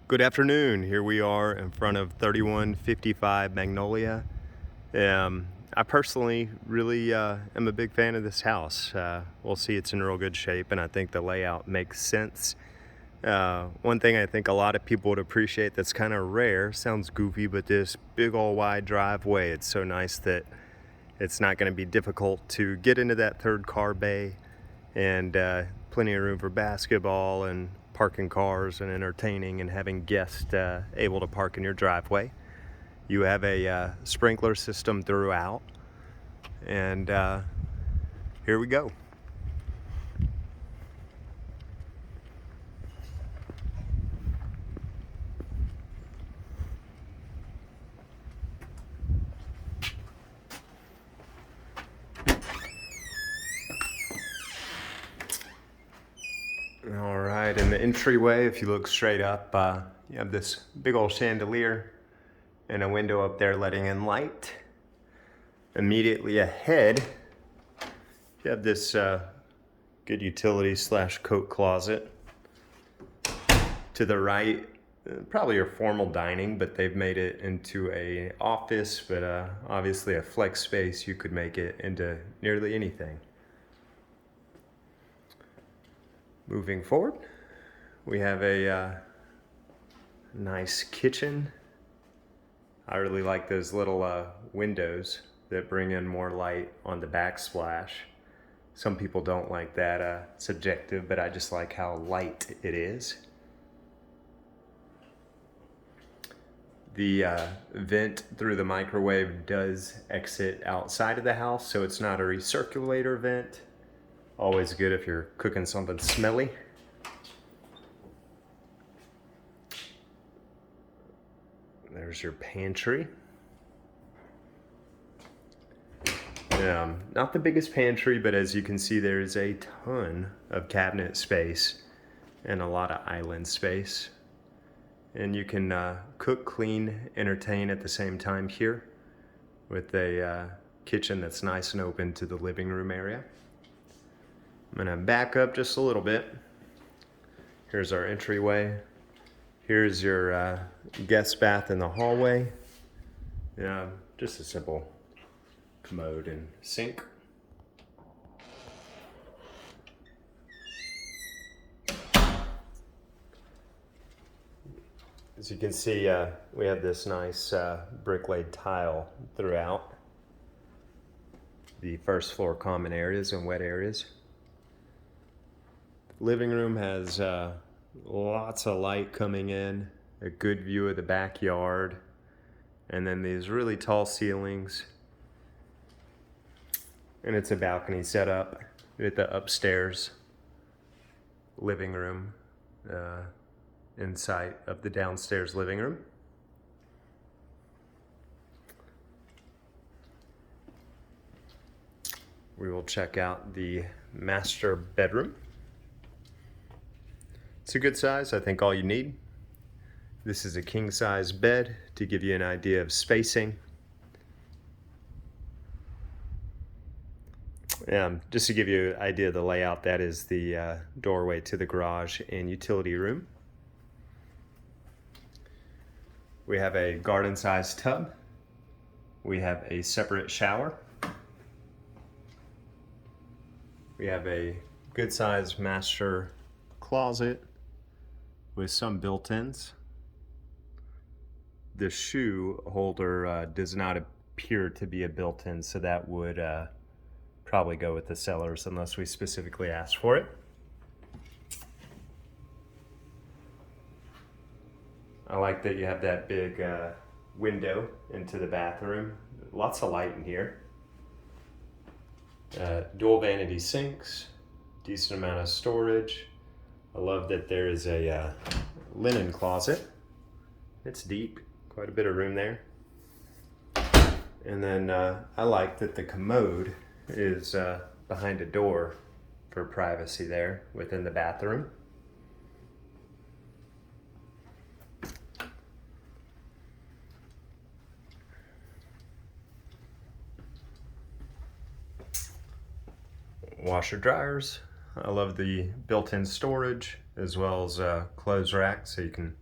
Good afternoon. Here we are in front of 3155 Magnolia. I personally really am a big fan of this house. We'll see it's in real good shape, and I think the layout makes sense. One thing I think a lot of people would appreciate that's kind of rare, sounds goofy, but this big old wide driveway, it's so nice that it's not going to be difficult to get into that third car bay, and plenty of room for basketball and parking cars and entertaining and having guests able to park in your driveway. You have a sprinkler system throughout, and here we go. All right, in the entryway, if you look straight up, you have this big old chandelier and a window up there letting in light. Immediately ahead, you have this good utility slash coat closet. To the right, probably your formal dining, but they've made it into a office, but obviously a flex space. You could make it into nearly anything. Moving forward, we have a nice kitchen. I really like those little windows that bring in more light on the backsplash. Some people don't like that, subjective, but I just like how light it is. The vent through the microwave does exit outside of the house, so it's not a recirculator vent. Always good if you're cooking something smelly. There's your pantry. Not the biggest pantry, but as you can see, there's a ton of cabinet space and a lot of island space. And you can cook, clean, entertain at the same time here with a kitchen that's nice and open to the living room area. I'm gonna back up just a little bit. Here's our entryway. Here's your guest bath in the hallway. Just a simple commode and sink. As you can see, we have this nice brick laid tile throughout the first floor common areas and wet areas. Living room has lots of light coming in, a good view of the backyard, and then these really tall ceilings. And it's a balcony setup with the upstairs living room in sight of the downstairs living room. We will check out the master bedroom. It's a good size, I think all you need. This is a king size bed to give you an idea of spacing. Just to give you an idea of the layout, that is the doorway to the garage and utility room. We have a garden sized tub. We have a separate shower. We have a good sized master closet with some built-ins. The shoe holder does not appear to be a built-in, so that would probably go with the sellers unless we specifically ask for it. I like that you have that big window into the bathroom. Lots of light in here. Dual vanity sinks, decent amount of storage. I love that there is a linen closet. It's deep, quite a bit of room there. And then I like that the commode is behind a door for privacy there within the bathroom. Washer dryers. I love the built-in storage as well as a clothes rack, so you can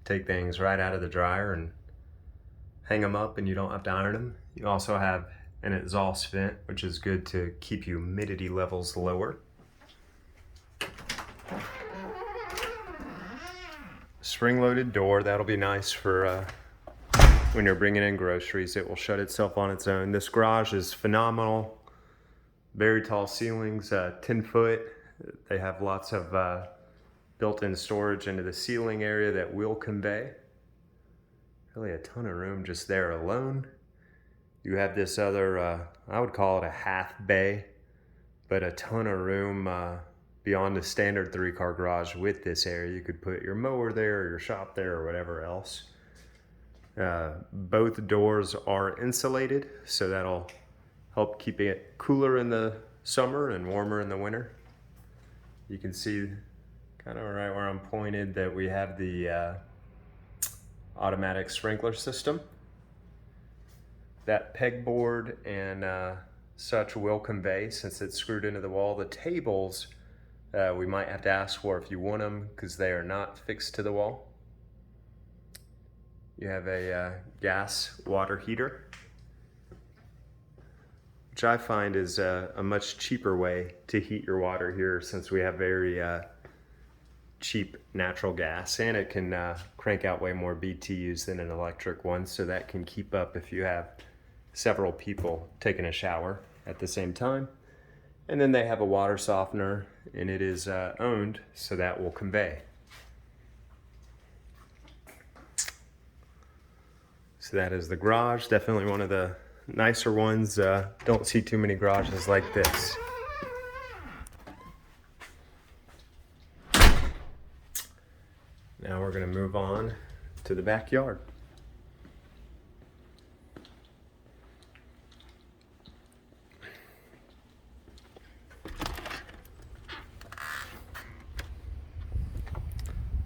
take things right out of the dryer and hang them up, and you don't have to iron them. You also have an exhaust vent, which is good to keep humidity levels lower. Spring-loaded door, that'll be nice for when you're bringing in groceries. It will shut itself on its own. This garage is phenomenal. Very tall ceilings, 10 foot. They have lots of built-in storage into the ceiling area that will convey. Really a ton of room just there alone. You have this other, I would call it a half bay, but a ton of room beyond the standard 3-car garage with this area. You could put your mower there or your shop there or whatever else. Both doors are insulated, so that'll help keep it cooler in the summer and warmer in the winter. You can see kind of right where I'm pointed that we have the automatic sprinkler system. That pegboard and such will convey since it's screwed into the wall. The tables we might have to ask for if you want them because they are not fixed to the wall. You have a gas water heater, which I find is a much cheaper way to heat your water here since we have very cheap natural gas, and it can crank out way more BTUs than an electric one, so that can keep up if you have several people taking a shower at the same time. And then they have a water softener, and it is owned, so that will convey. So that is the garage, definitely one of the nicer ones. Don't see too many garages like this. Now we're going to move on to the backyard.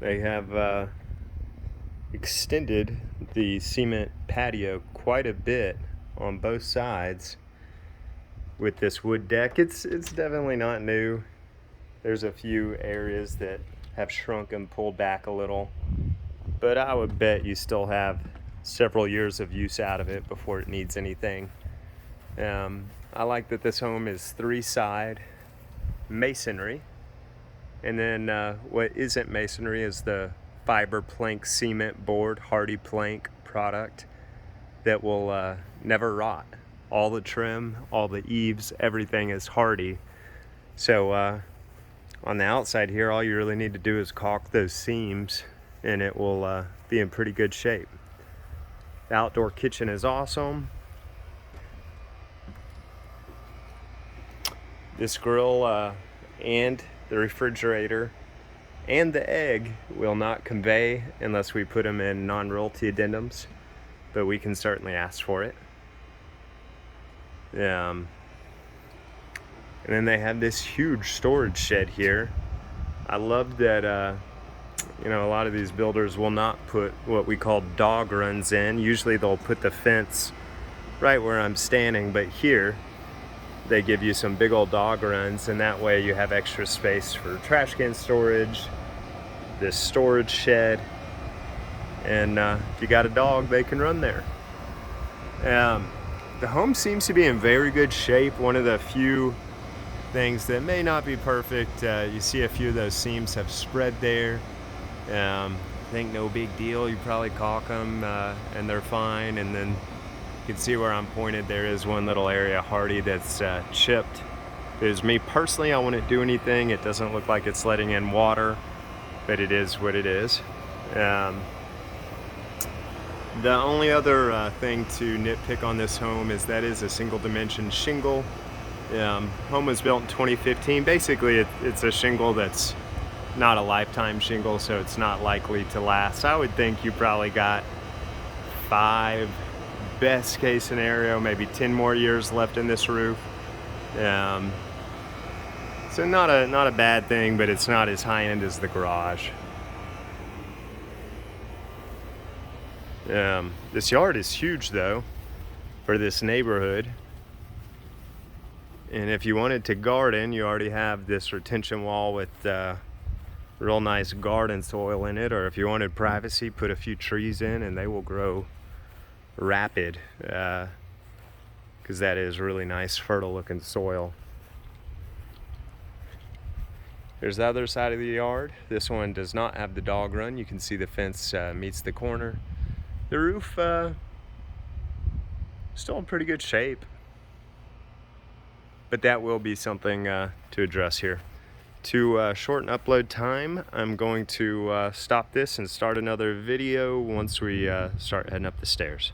They have extended the cement patio quite a bit on both sides with this wood deck. It's definitely not new. There's a few areas that have shrunk and pulled back a little, but I would bet you still have several years of use out of it before it needs anything. I like that this home is 3-side masonry, and then what isn't masonry is the fiber plank cement board, hardy plank product that will never rot. All the trim, all the eaves, everything is hardy. So on the outside here, all you really need to do is caulk those seams and it will be in pretty good shape. The outdoor kitchen is awesome. This grill and the refrigerator and the egg will not convey unless we put them in non-royalty addendums, but we can certainly ask for it. And then they have this huge storage shed here. I love that, a lot of these builders will not put what we call dog runs in. Usually they'll put the fence right where I'm standing, but here they give you some big old dog runs, and that way you have extra space for trash can storage, this storage shed, and if you got a dog, they can run there. The home seems to be in very good shape. One of the few things that may not be perfect, you see a few of those seams have spread there. I think no big deal. You probably caulk them and they're fine. And then you can see where I'm pointed, there is one little area hardy that's chipped. Because me personally, I wouldn't do anything. It doesn't look like it's letting in water, but it is what it is. The only other thing to nitpick on this home is that is a single dimension shingle. Home was built in 2015. Basically, it's a shingle that's not a lifetime shingle, so it's not likely to last. I would think you probably got 5, best case scenario, maybe 10 more years left in this roof. So not a bad thing, but it's not as high end as the garage. This yard is huge though for this neighborhood, and if you wanted to garden, you already have this retention wall with real nice garden soil in it, or if you wanted privacy, put a few trees in and they will grow rapid, because that is really nice, fertile looking soil. There's the other side of the yard. This one does not have the dog run. You can see the fence meets the corner. The roof still in pretty good shape, but that will be something to address here. To shorten upload time, I'm going to stop this and start another video once we start heading up the stairs.